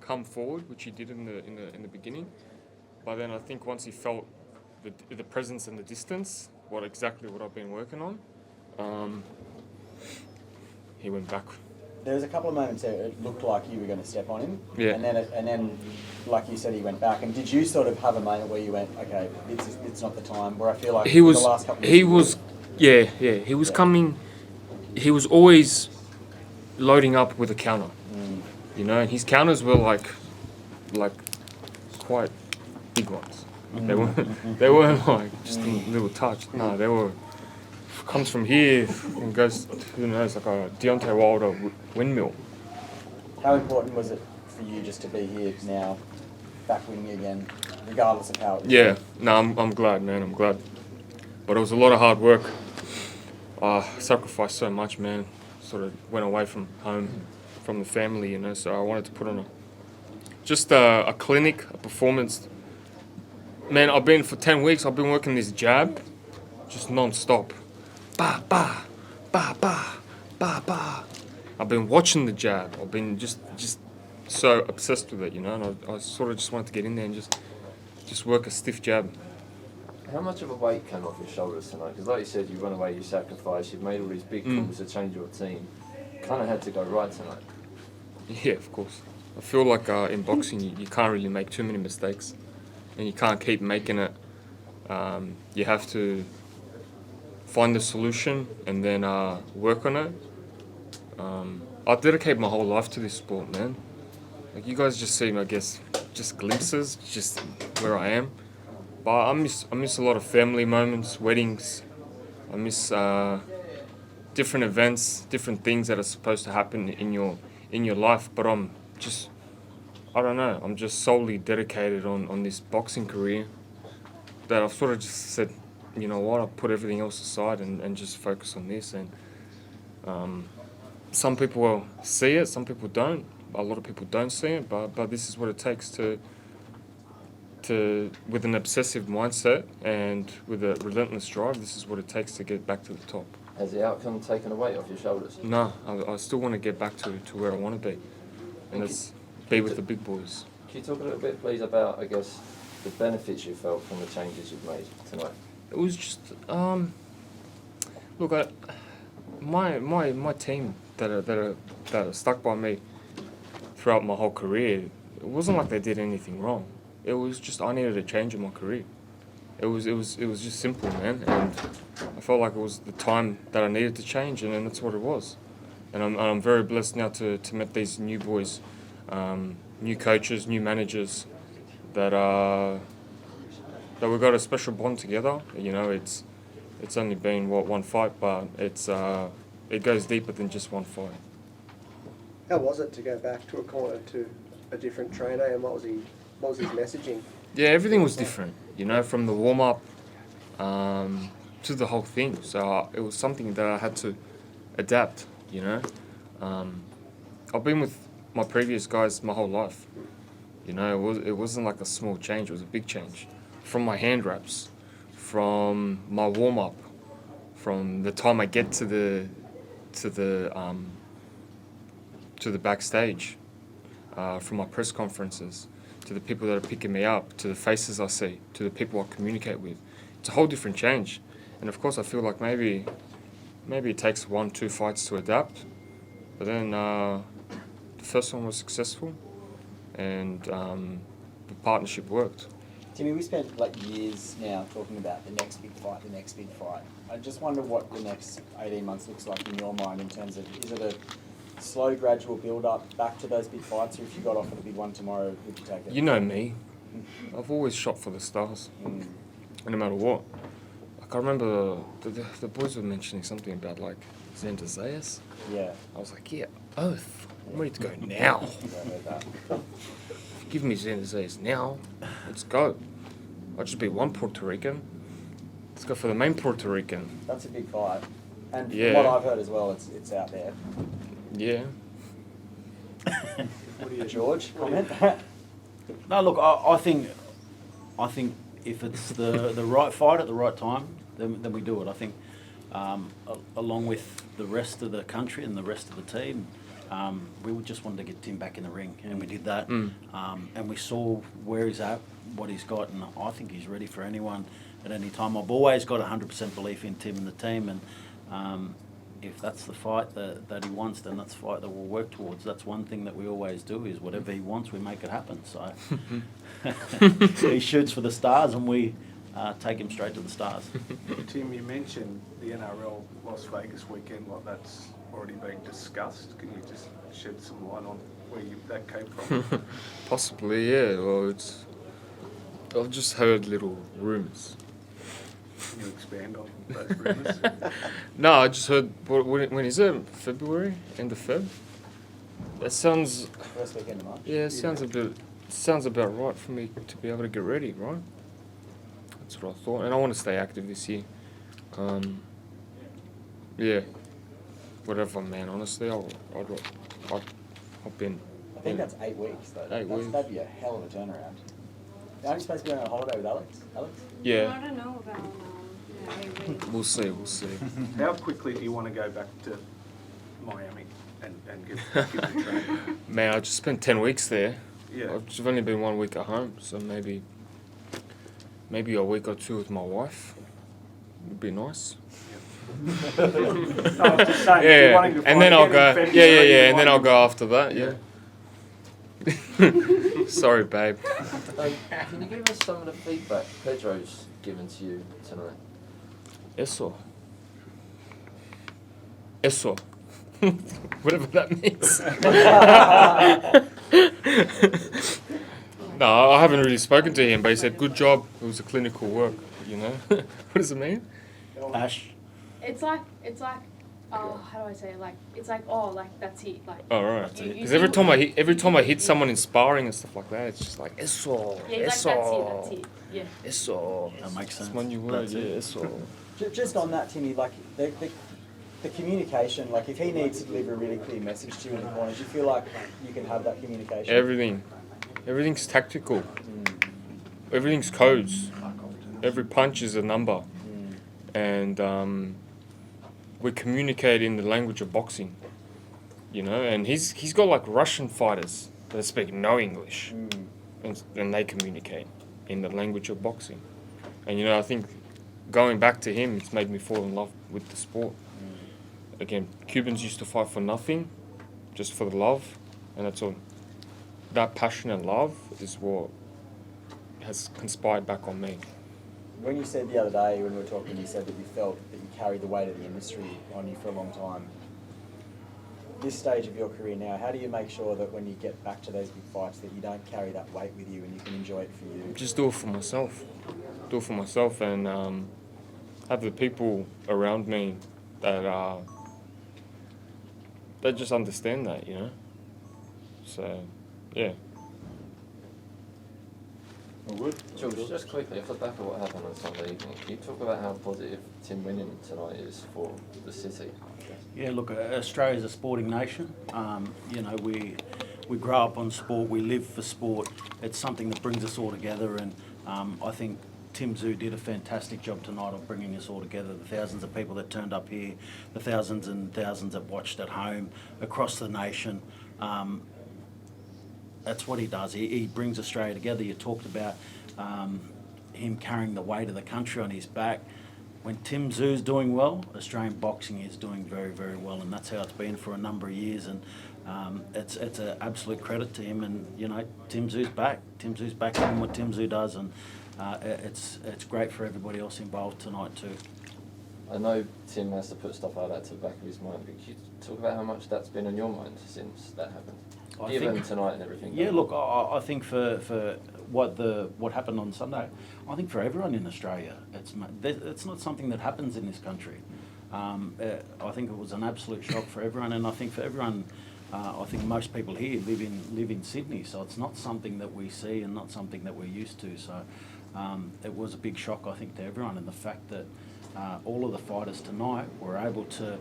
come forward, which he did in the beginning. But then I think once he felt the presence and the distance, what I've been working on, he went back. There was a couple of moments there it looked like you were going to step on him. Yeah. And then, like you said, he went back. And did you sort of have a moment where you went, okay, it's not the time? Where I feel like He was. the last couple of He was. Yeah. He was coming. He was always loading up with a counter. You know, and his counters were like quite big ones. They weren't like just a little touch. No, they were. Comes from here and goes, who knows, like a Deontay Wilder windmill. How important was it for you just to be here now, back winning again, regardless of how it was? Yeah, no, I'm glad, man. I'm glad. But it was a lot of hard work. Sacrificed so much, man. Sort of went away from home, from the family, you know. So I wanted to put on a clinic, a performance. Man, I've been for 10 weeks. I've been working this jab, just non-stop. Ba ba, ba ba, ba ba. I've been watching the jab. I've been just so obsessed with it, you know. And I sort of just wanted to get in there and just work a stiff jab. How much of a weight came off your shoulders tonight? Because like you said, you run away, you sacrifice, you've made all these big calls to change your team. Kind of had to go right tonight. Yeah, of course. I feel like in boxing, you can't really make too many mistakes, and you can't keep making it. You have to find the solution and then work on it. I dedicate my whole life to this sport, man. Like you guys just see, I guess, just glimpses, just where I am. But I miss a lot of family moments, weddings. I miss different events, different things that are supposed to happen in your life. But I don't know. I'm just solely dedicated on this boxing career. That I've sort of just said, you know what, I'll put everything else aside and just focus on this. And some people will see it, some people don't. A lot of people don't see it, but this is what it takes to with an obsessive mindset and with a relentless drive, this is what it takes to get back to the top. Has the outcome taken a weight off your shoulders? No, I still want to get back to where I want to be, and it's be with the big boys. Can you talk a little bit, please, about, I guess, the benefits you felt from the changes you've made tonight? It was just, look, my team that are stuck by me throughout my whole career, it wasn't like they did anything wrong. It was just I needed a change in my career. It was just simple, man, and I felt like it was the time that I needed to change, and then that's what it was. And I'm very blessed now to meet these new boys, new coaches, new managers, that we've got a special bond together. You know, it's only been one fight, but it goes deeper than just one fight. How was it to go back to a corner to a different trainer, and what was his messaging? Yeah, everything was different, you know, from the warm-up to the whole thing. So it was something that I had to adapt, you know. I've been with my previous guys my whole life. You know, it wasn't like a small change, it was a big change. From my hand wraps, from my warm-up, from the time I get to the backstage, from my press conferences, to the people that are picking me up, to the faces I see, to the people I communicate with. It's a whole different change. And of course I feel like maybe it takes 1-2 fights to adapt. But then the first one was successful, and the partnership worked. Timmy, we spent like years now talking about the next big fight. I just wonder what the next 18 months looks like in your mind in terms of, is it a slow, gradual build-up back to those big fights, or if you got offered a big one tomorrow, would you take it? You know me. I've always shot for the stars, no matter what. Like I remember the boys were mentioning something about like Xander Zayas. Yeah. I was like, yeah, oath. I'm ready to go now. Give me Xander Zayas now. Let's go. I'll just be one Puerto Rican. Let's go for the main Puerto Rican. That's a big fight. And Yeah. from what I've heard as well, it's out there. Yeah. George, comment? No, look, I think if it's the right fight at the right time, then we do it. I think along with the rest of the country and the rest of the team, we just wanted to get Tim back in the ring, and we did that. Mm. And we saw where he's at, what he's got, and I think he's ready for anyone at any time. I've always got 100% belief in Tim and the team, and if that's the fight that he wants, then that's the fight that we'll work towards. That's one thing that we always do, is whatever he wants, we make it happen. So he shoots for the stars, and we take him straight to the stars. Tim, you mentioned the NRL Las Vegas weekend, like that's already been discussed. Can you just shed some light on where that came from? Possibly, yeah. Well, I've just heard little rumours. Can you expand on those rumours? No, I just heard. When is it? February? End of Feb? That sounds. First weekend of March. Yeah, it sounds about right for me to be able to get ready, right? That's what I thought, and I want to stay active this year. Yeah, whatever, man. Honestly, I'd hop in. I think that's 8 weeks, though. 8 weeks. That'd be a hell of a turnaround. Aren't you supposed to be on a holiday with Alex? I Yeah, don't know about 8 weeks. we'll see. How quickly do you want to go back to Miami and get back into training? Man, I just spent 10 weeks there. Yeah. I've only been 1 week at home, so maybe a week or two with my wife would be nice. No, I was just saying, if you're wanting to and then fight I'll again go. in Yeah, February, and then I'll go after that. Yeah. Sorry, babe. Can you give us some of the feedback Pedro's given to you tonight? Eso. Whatever that means. No, I haven't really spoken to him, but he said, good job. It was a clinical work, you know? What does it mean? Ash, It's like, oh, how do I say it? Like, it's like, oh, like, that's it. Like, Oh, right. You- you Because think- every time I hit someone in sparring and stuff like that, it's just like, eso. yeah, it's like, that's it. Yeah. Eso. that makes sense. That's my new word, That's yeah, it. eso. Just on that, Timmy, like the communication, like if he needs to deliver a really clear message to you in the corner, do you feel like you can have that communication? Everything's tactical. Everything's codes. Every punch is a number. And we communicate in the language of boxing, you know. And he's got like Russian fighters that speak no English, and they communicate in the language of boxing. And you know, I think going back to him, it's made me fall in love with the sport. Again, Cubans used to fight for nothing, just for the love, and that's all. That passion and love is what has conspired back on me. When you said the other day, when we were talking, you said that you felt that you carried the weight of the industry on you for a long time. This stage of your career now, how do you make sure that when you get back to those big fights that you don't carry that weight with you and you can enjoy it for you? Just do it for myself. Do it for myself, and have the people around me that just understand that, you know. So, yeah. Jules, just quickly, off the back of what happened on Sunday evening, can you talk about how positive Tim winning tonight is for the city? Yeah, look, Australia's a sporting nation. You know, we grow up on sport, we live for sport. It's something that brings us all together, and I think Tim Tszyu did a fantastic job tonight of bringing us all together. The thousands of people that turned up here, the thousands and thousands that watched at home, across the nation. That's what he does. He brings Australia together. You talked about him carrying the weight of the country on his back. When Tim Tszyu's doing well, Australian boxing is doing very, very well, and that's how it's been for a number of years. And it's an absolute credit to him. And you know, Tim Tszyu's back. Tim Tszyu's back doing what Tim Tszyu does, and it's great for everybody else involved tonight too. I know Tim has to put stuff like that to the back of his mind, but can you talk about how much that's been on your mind since that happened? Given tonight and everything. Yeah, look, I think for what happened on Sunday, I think for everyone in Australia, it's not something that happens in this country. I think it was an absolute shock for everyone, and I think for everyone, I think most people here live in Sydney, so it's not something that we see and not something that we're used to. So it was a big shock, I think, to everyone, and the fact that all of the fighters tonight were able to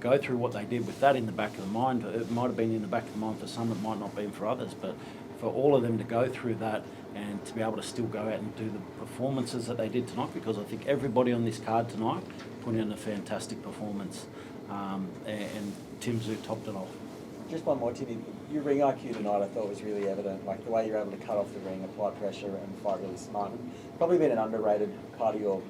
go through what they did with that in the back of the mind. It might have been in the back of the mind for some, it might not be for others, but for all of them to go through that and to be able to still go out and do the performances that they did tonight, because I think everybody on this card tonight put in a fantastic performance, and Tim Tszyu topped it off. Just one more, Timmy. Your ring IQ tonight I thought was really evident. Like the way you're able to cut off the ring, apply pressure, and fight really smart. Probably been an underrated part of your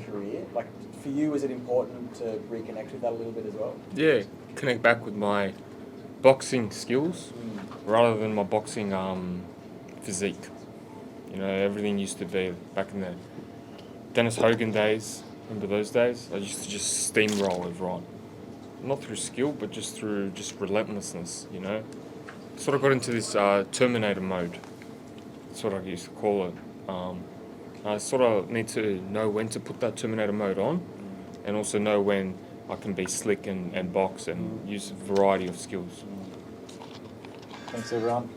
career. Like for you, was it important to reconnect with that a little bit as well? Yeah, connect back with my boxing skills rather than my boxing physique. You know, everything used to be back in the Dennis Hogan days. Remember those days? I used to just steamroll everyone. Not through skill, but just through just relentlessness, you know? Sort of got into this Terminator mode. That's what I used to call it. I sort of need to know when to put that Terminator mode on and also know when I can be slick and box and use a variety of skills. Thanks, everyone.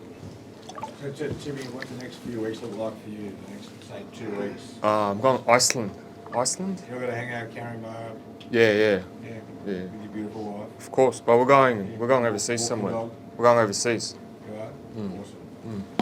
So, Timmy, what the next few weeks look like for you? The next, say, 2 weeks? I'm going to Iceland. Iceland? You're going to hang out Carringbar, Yeah. yeah, Yeah. with your beautiful wife. Of course, but we're going overseas Walking somewhere. dog. We're going overseas. You are? Mm. Awesome. Mm.